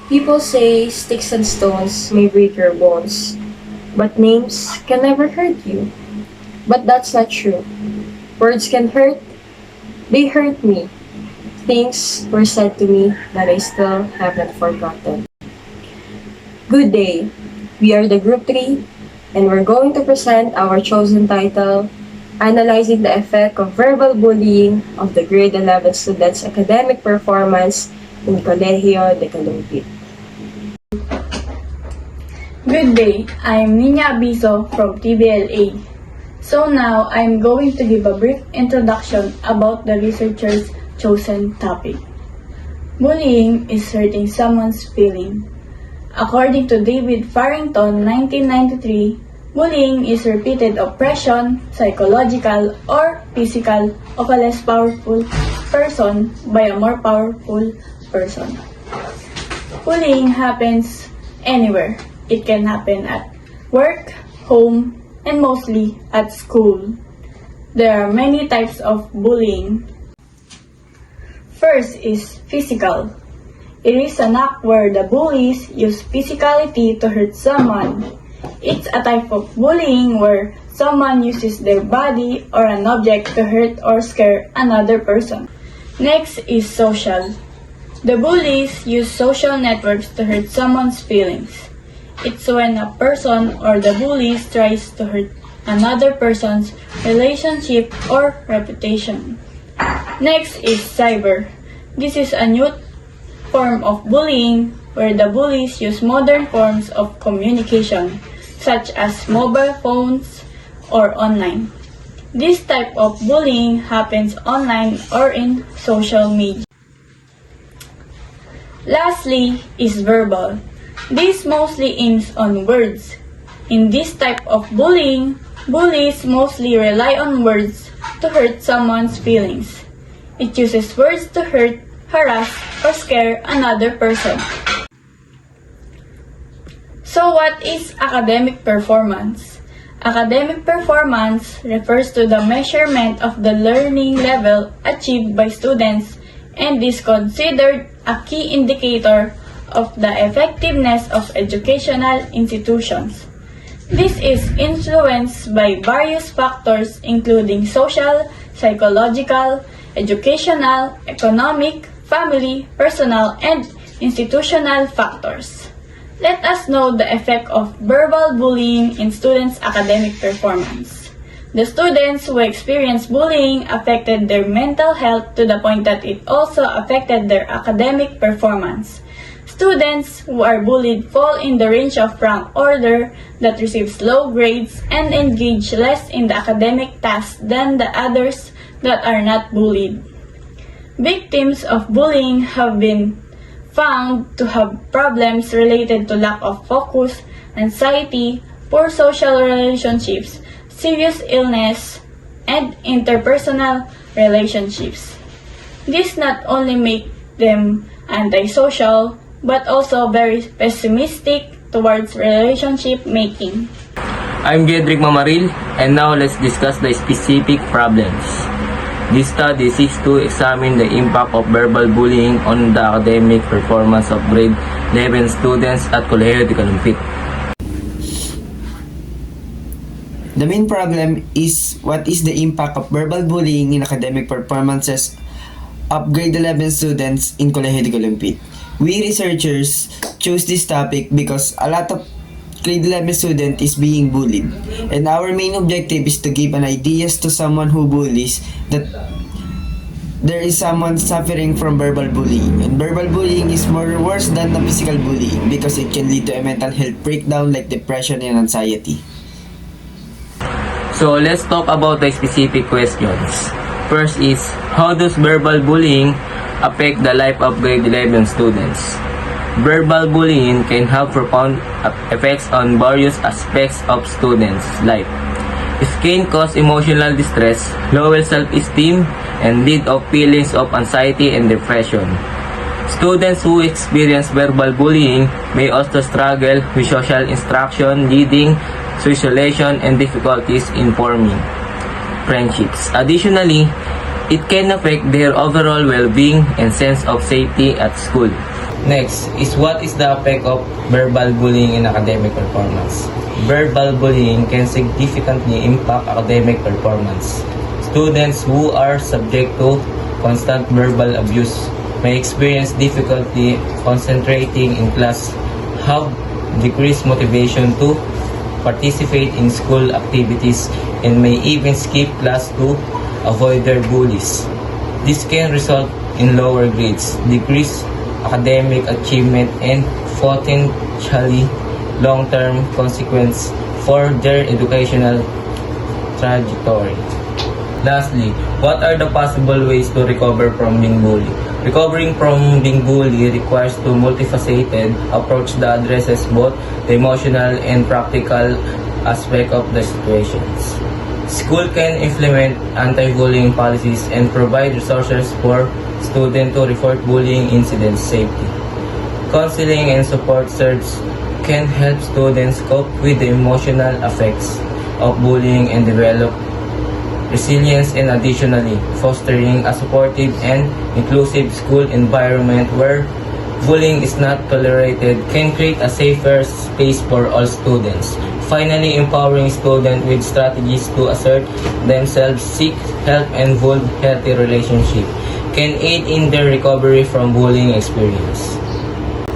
People say sticks and stones may break your bones, but names can never hurt you. But that's not true. Words can hurt. They hurt me. Things were said to me that I still haven't forgotten. Good day. We are the Group 3, and we're going to present our chosen title, Analyzing the Effect of Verbal Bullying of the Grade 11 Students' Academic Performance in Colegio de Calumpit. Good day, I am Nina Abiso from TBLA. So now, I am going to give a brief introduction about the researcher's chosen topic. Bullying is hurting someone's feeling. According to David Farrington, 1993, bullying is repeated oppression, psychological or physical, of a less powerful person by a more powerful person. Bullying happens anywhere. It can happen at work, home, and mostly at school. There are many types of bullying. First is physical. It is an act where the bullies use physicality to hurt someone. It's a type of bullying where someone uses their body or an object to hurt or scare another person. Next is social. The bullies use social networks to hurt someone's feelings. It's when a person or the bullies tries to hurt another person's relationship or reputation. Next is cyber. This is a new form of bullying where the bullies use modern forms of communication such as mobile phones or online. This type of bullying happens online or in social media. Lastly is verbal. This mostly aims on words. In this type of bullying, bullies mostly rely on words to hurt someone's feelings. It uses words to hurt, harass, or scare another person. So what is academic performance? Academic performance refers to the measurement of the learning level achieved by students and is considered a key indicator of the effectiveness of educational institutions. This is influenced by various factors including social, psychological, educational, economic, family, personal, and institutional factors. Let us know the effect of verbal bullying in students' academic performance. The students who experienced bullying affected their mental health to the point that it also affected their academic performance. Students who are bullied fall in the range of rank order that receives low grades and engage less in the academic tasks than the others that are not bullied. Victims of bullying have been found to have problems related to lack of focus, anxiety, poor social relationships, serious illness, and interpersonal relationships. This not only make them antisocial, but also very pessimistic towards relationship making. I'm Gedrick Mamaril, and now let's discuss the specific problems. This study seeks to examine the impact of verbal bullying on the academic performance of grade 11 students at Colegio de Calumpit. The main problem is what is the impact of verbal bullying in academic performances of grade 11 students in Colegio de Calumpit. We researchers chose this topic because a lot of grade 11 student is being bullied, and our main objective is to give an ideas to someone who bullies that there is someone suffering from verbal bullying, and verbal bullying is more worse than the physical bullying because it can lead to a mental health breakdown like depression and anxiety. So let's talk about the specific questions. First is, how does verbal bullying affect the life of grade 11 students? Verbal bullying can have profound effects on various aspects of students' life. It can cause emotional distress, lower self-esteem, and lead to feelings of anxiety and depression. Students who experience verbal bullying may also struggle with social instruction, leading to isolation and difficulties in forming friendships. Additionally, It can affect their overall well-being and sense of safety at school. Next is what is the effect of verbal bullying in academic performance. Verbal bullying can significantly impact academic performance. Students who are subject to constant verbal abuse may experience difficulty concentrating in class, have decreased motivation to participate in school activities, and may even skip class to avoid their bullies. This can result in lower grades, decreased academic achievement, and potentially long-term consequence for their educational trajectory. Lastly, what are the possible ways to recover from being bullied? Recovering from being bullied requires a multifaceted approach that addresses both the emotional and practical aspect of the situations. School can implement anti-bullying policies and provide resources for students to report bullying incidents safely. Counseling and support services can help students cope with the emotional effects of bullying and develop resilience, and additionally, fostering a supportive and inclusive school environment where bullying is not tolerated can create a safer space for all students. Finally, empowering students with strategies to assert themselves, seek help, and build healthy relationships can aid in their recovery from bullying experience.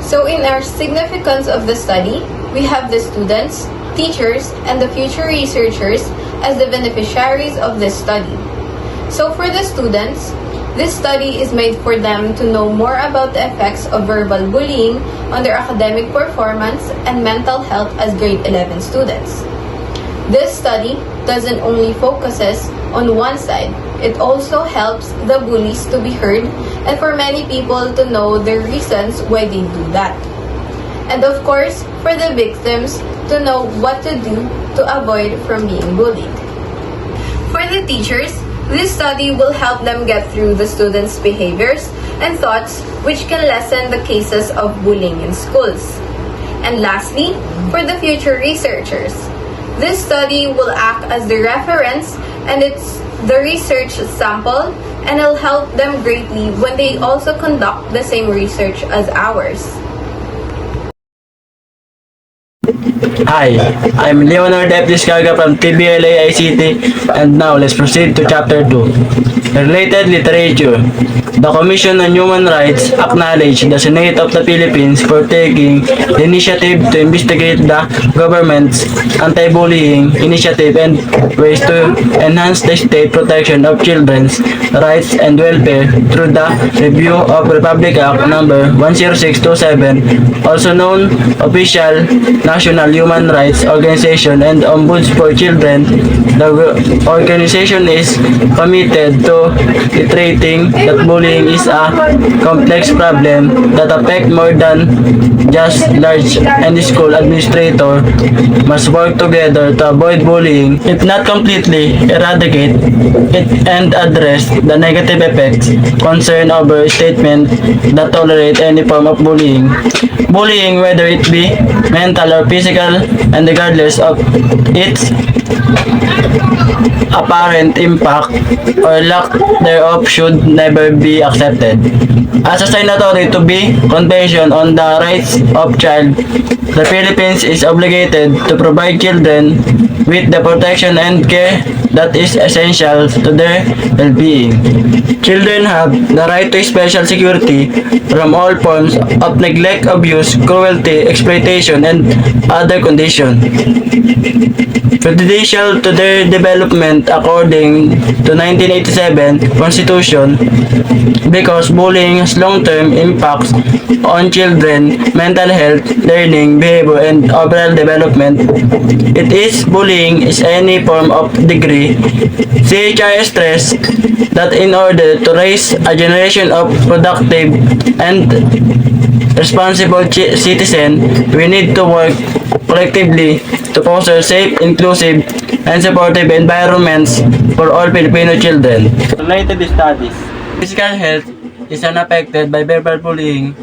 So in our significance of the study, we have the students, teachers, and the future researchers as the beneficiaries of this study. So for the students, this study is made for them to know more about the effects of verbal bullying on their academic performance and mental health as grade 11 students. This study doesn't only focuses on one side, it also helps the bullies to be heard and for many people to know the reasons why they do that. And of course, for the victims to know what to do to avoid from being bullied. For the teachers, this study will help them get through the students' behaviors and thoughts which can lessen the cases of bullying in schools. And lastly, for the future researchers, this study will act as the reference and it's the research sample and it'll help them greatly when they also conduct the same research as ours. Hi, I'm Leonard F. Discarga from TBLA ICT, and now let's proceed to Chapter 2. Related Literature. The Commission on Human Rights acknowledged the Senate of the Philippines for taking the initiative to investigate the government's anti-bullying initiative and ways to enhance the state protection of children's rights and welfare through the review of Republic Act No. 10627, also known Official National Human Rights Organization and Ombuds for Children. The organization is committed to reiterating that bullying is a complex problem that affects more than just large, and the school administrator must work together to avoid bullying, if not completely eradicate it, and address the negative effects concerned over statements that tolerate any form of bullying. Bullying, whether it be mental or physical, and regardless of its apparent impact or lack thereof, should never be accepted. As a signatory to the Convention on the Rights of Child, the Philippines is obligated to provide children with the protection and care that is essential to their well-being. Children have the right to special security from all forms of neglect, abuse, cruelty, exploitation, and other conditions prejudicial to their development according to 1987 Constitution, because bullying has long-term impacts on children, mental health, learning, behavior, and overall development. Bullying is any form of degree. CHR stressed that in order to raise a generation of productive and responsible citizens, we need to work collectively to foster safe, inclusive, and supportive environments for all Filipino children. Related studies. Physical health is unaffected by verbal bullying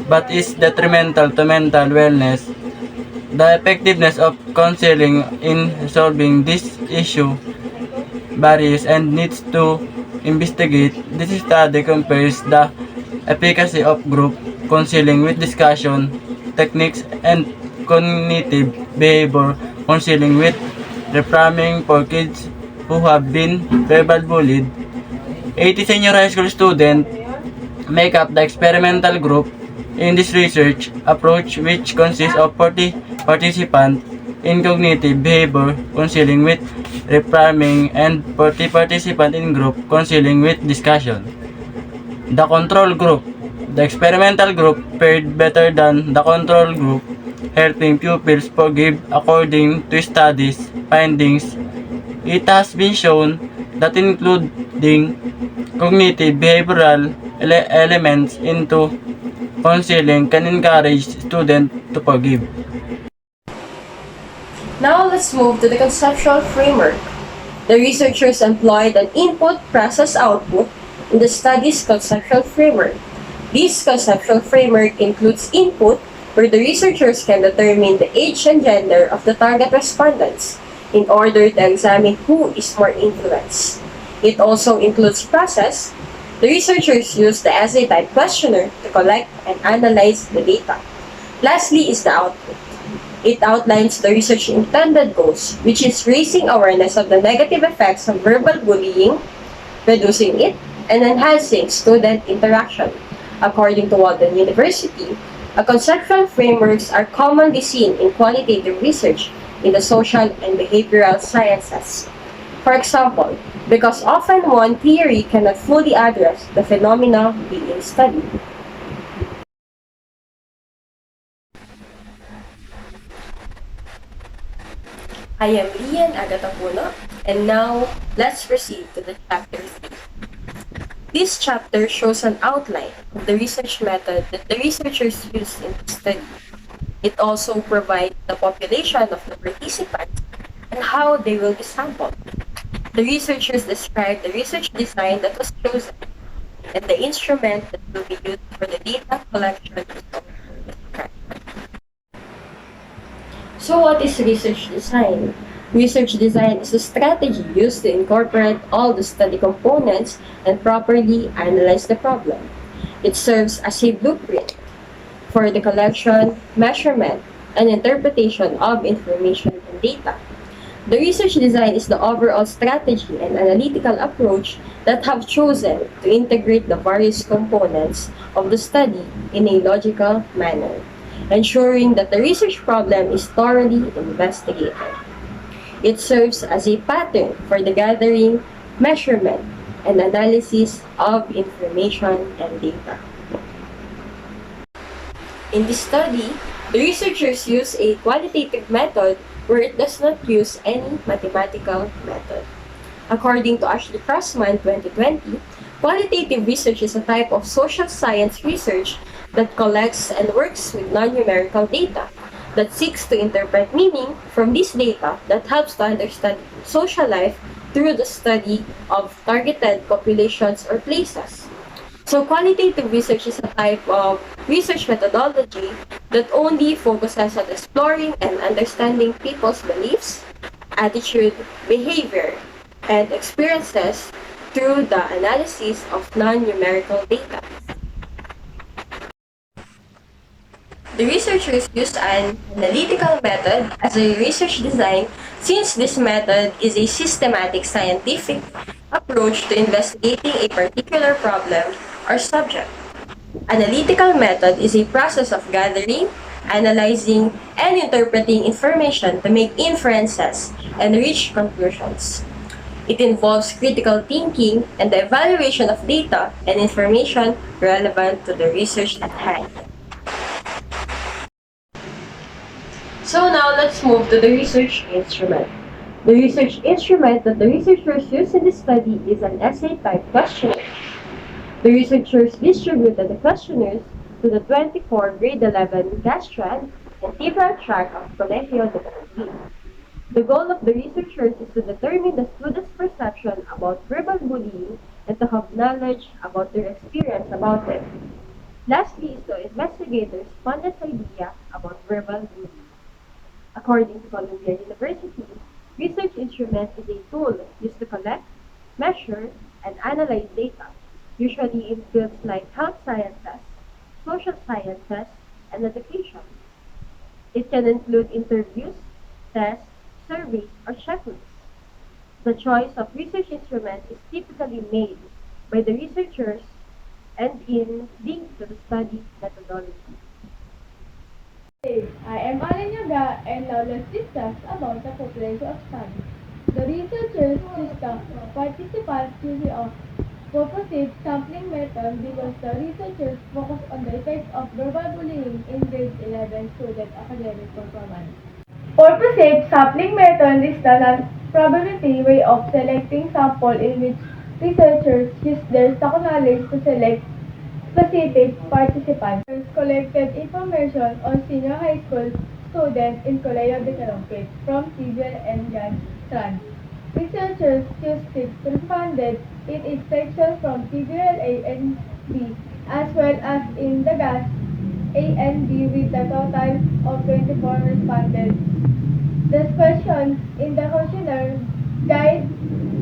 but is detrimental to mental wellness. The effectiveness of counseling in resolving this issue varies and needs to investigate. This study compares the efficacy of group counseling with discussion techniques and cognitive behavior counseling with reprogramming for kids who have been verbal bullied. 80 senior high school students make up the experimental group in this research approach, which consists of 40 participants in cognitive behavior counseling with reprogramming and 40 participants in group counseling with discussion. The control group. The experimental group fared better than the control group, helping pupils forgive according to studies findings. It has been shown that including cognitive behavioral elements into counseling can encourage students to forgive. Now let's move to the conceptual framework. The researchers employed an input process output in the study's conceptual framework. This conceptual framework includes input, where the researchers can determine the age and gender of the target respondents in order to examine who is more influenced. It also includes process. The researchers use the essay-type questionnaire to collect and analyze the data. Lastly is the output. It outlines the research intended goals, which is raising awareness of the negative effects of verbal bullying, reducing it, and enhancing student interaction. According to Walden University, conceptual frameworks are commonly seen in qualitative research in the social and behavioral sciences. For example, because often one theory cannot fully address the phenomena being studied. I am Lian Agatapuno, and now let's proceed to the chapter 3. This chapter shows an outline of the research method that the researchers used in the study. It also provides the population of the participants and how they will be sampled. The researchers describe the research design that was chosen and the instrument that will be used for the data collection is also described. So what is research design? Research design is a strategy used to incorporate all the study components and properly analyze the problem. It serves as a blueprint for the collection, measurement, and interpretation of information and data. The research design is the overall strategy and analytical approach that have chosen to integrate the various components of the study in a logical manner, ensuring that the research problem is thoroughly investigated. It serves as a pattern for the gathering, measurement, and analysis of information and data. In this study, the researchers use a qualitative method where it does not use any mathematical method. According to Ashley Crossman 2020, qualitative research is a type of social science research that collects and works with non-numerical data, that seeks to interpret meaning from this data that helps to understand social life through the study of targeted populations or places. So qualitative research is a type of research methodology that only focuses on exploring and understanding people's beliefs, attitude, behavior, and experiences through the analysis of non-numerical data. The researchers used an analytical method as a research design since this method is a systematic scientific approach to investigating a particular problem or subject. Analytical method is a process of gathering, analyzing, and interpreting information to make inferences and reach conclusions. It involves critical thinking and the evaluation of data and information relevant to the research at hand. So now let's move to the research instrument. The research instrument that the researchers use in this study is an essay-type questionnaire. The researchers distributed the questionnaires to the 24 grade 11 Gastran and Tibral track of Colegio de Madrid. The goal of the researchers is to determine the students' perception about verbal bullying and to have knowledge about their experience about it. Lastly is to investigate the respondents' idea about verbal bullying. According to Columbia University, research instrument is a tool used to collect, measure, and analyze data, usually in fields like health sciences, social sciences, and education. It can include interviews, tests, surveys, or checklists. The choice of research instrument is typically made by the researchers and in linked to the study methodology. I am Aranyaga and now let's discuss about the population of study. The researchers choose the participants using a purposive sampling method because the researchers focus on the effects of verbal bullying in grade 11 student academic performance. Purposive sampling method is the non-probability way of selecting sample in which researchers use their stock knowledge to select specific participants. Collected information on senior high school students in Colegio de Caronquet from TVL and GAN strands. Researchers choose six responded in each section from TVL A and B as well as in the GAS A and B with a total of 24 respondents. The questions in the questionnaire guide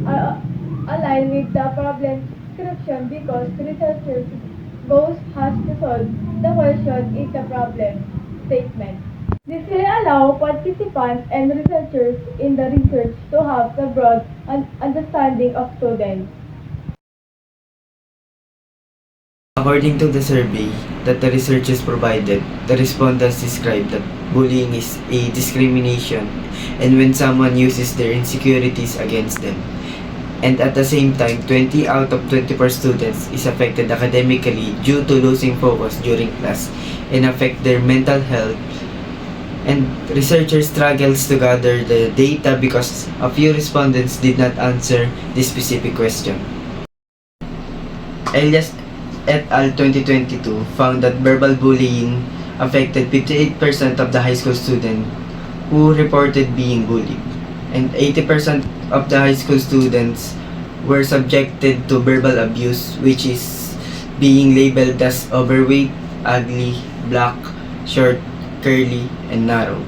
align with the problem description because researchers goals has to solve the question in the problem statement. This will allow participants and researchers in the research to have the broad understanding of students. According to the survey that the researchers provided, the respondents described that bullying is a discrimination and when someone uses their insecurities against them. And at the same time, 20 out of 24 students is affected academically due to losing focus during class and affect their mental health. And researchers struggles to gather the data because a few respondents did not answer this specific question. Elias et al. 2022 found that verbal bullying affected 58% of the high school students who reported being bullied, and 80% of the high school students were subjected to verbal abuse, which is being labeled as overweight, ugly, black, short, curly, and narrow.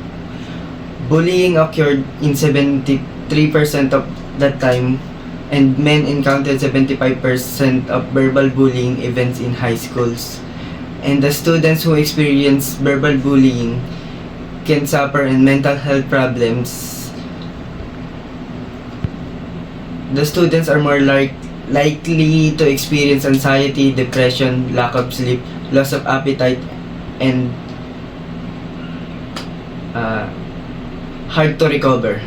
Bullying occurred in 73% of that time, and men encountered 75% of verbal bullying events in high schools. And the students who experience verbal bullying can suffer in mental health problems. The students are more likely to experience anxiety, depression, lack of sleep, loss of appetite, and hard to recover.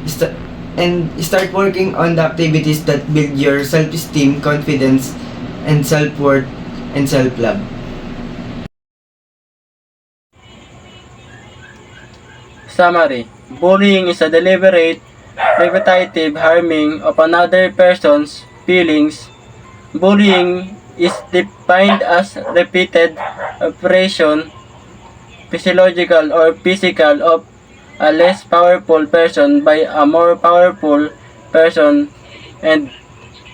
Start working on the activities that build your self-esteem, confidence, and self-worth and self-love. Summary: bullying is a deliberate, repetitive harming of another person's feelings. Bullying is defined as repeated oppression, physiological or physical, of a less powerful person by a more powerful person, and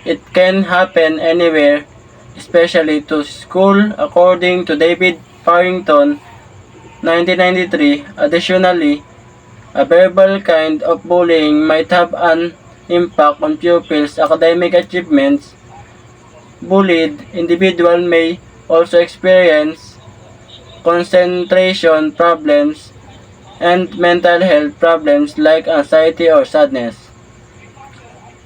it can happen anywhere, especially to school, according to David Farrington, 1993. Additionally, a verbal kind of bullying might have an impact on pupils' academic achievements. Bullied individuals may also experience concentration problems and mental health problems like anxiety or sadness.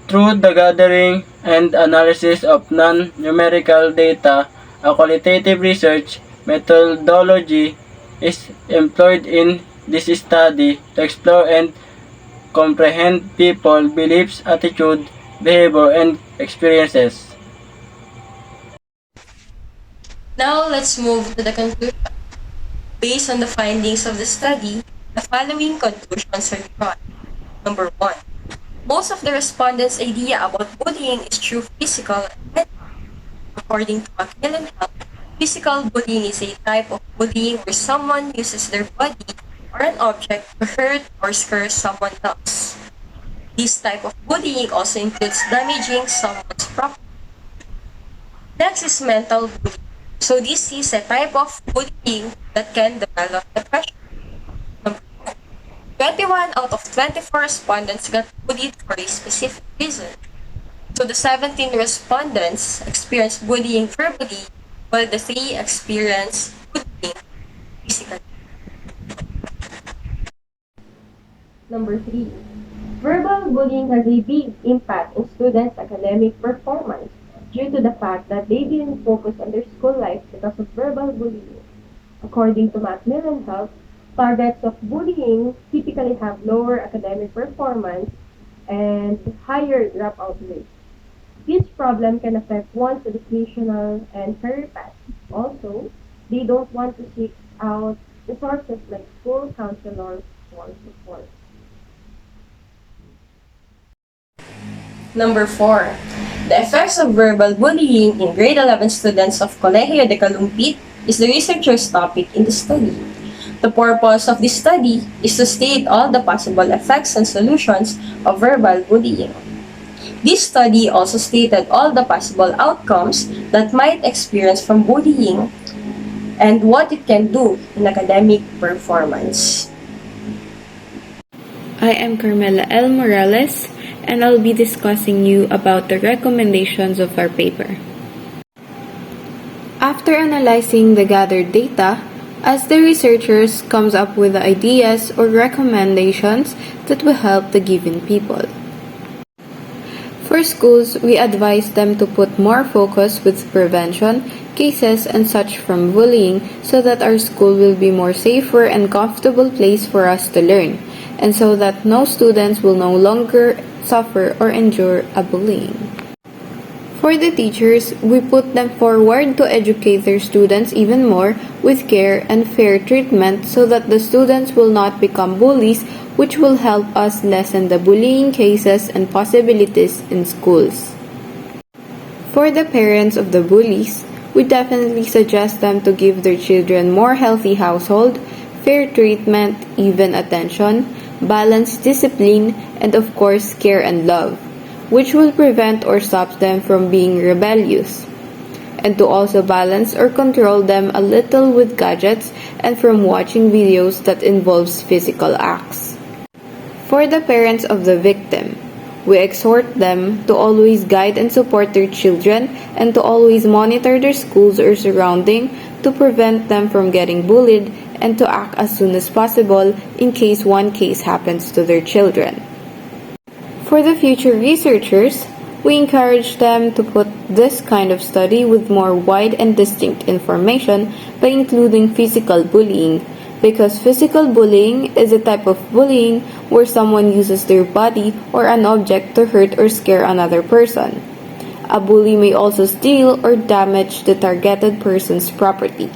Through the gathering and analysis of non-numerical data, a qualitative research methodology is employed in this study to explore and comprehend people, beliefs, attitude, behavior, and experiences. Now let's move to the conclusion. Based on the findings of the study, the following conclusions are drawn. Number 1. Most of the respondents' idea about bullying is through physical and mental. According to Macmillan Health, physical bullying is a type of bullying where someone uses their body or an object to hurt or scare someone else. This type of bullying also includes damaging someone's property. Next is mental bullying. So this is a type of bullying that can develop depression. Number 2. 21 out of 24 respondents got bullied for a specific reason. So the 17 respondents experienced bullying verbally, while the 3 experienced bullying physically. Number 3. Verbal bullying has a big impact on students' academic performance due to the fact that they didn't focus on their school life because of verbal bullying. According to Macmillan Health, targets of bullying typically have lower academic performance and higher dropout rates. This problem can affect one's educational and career path. Also, they don't want to seek out resources like school counselors for support. Number 4. The effects of verbal bullying in grade 11 students of Colegio de Calumpit is the researcher's topic in the study. The purpose of this study is to state all the possible effects and solutions of verbal bullying. This study also stated all the possible outcomes that might experience from bullying and what it can do in academic performance. I am Carmela L. Morales, and I'll be discussing you about the recommendations of our paper. After analyzing the gathered data, as the researchers comes up with ideas or recommendations that will help the given people. For schools, we advise them to put more focus with prevention, cases, and such from bullying so that our school will be more safer and comfortable place for us to learn, and so that no students will no longer suffer or endure a bullying. For the teachers, we put them forward to educate their students even more with care and fair treatment so that the students will not become bullies, which will help us lessen the bullying cases and possibilities in schools. For the parents of the bullies, we definitely suggest them to give their children more healthy household, fair treatment, even attention, balanced discipline, and of course care and love, which will prevent or stop them from being rebellious, and to also balance or control them a little with gadgets and from watching videos that involves physical acts. For the parents of the victim, we exhort them to always guide and support their children and to always monitor their schools or surrounding to prevent them from getting bullied and to act as soon as possible in case one case happens to their children. For the future researchers, we encourage them to put this kind of study with more wide and distinct information by including physical bullying, because physical bullying is a type of bullying where someone uses their body or an object to hurt or scare another person. A bully may also steal or damage the targeted person's property.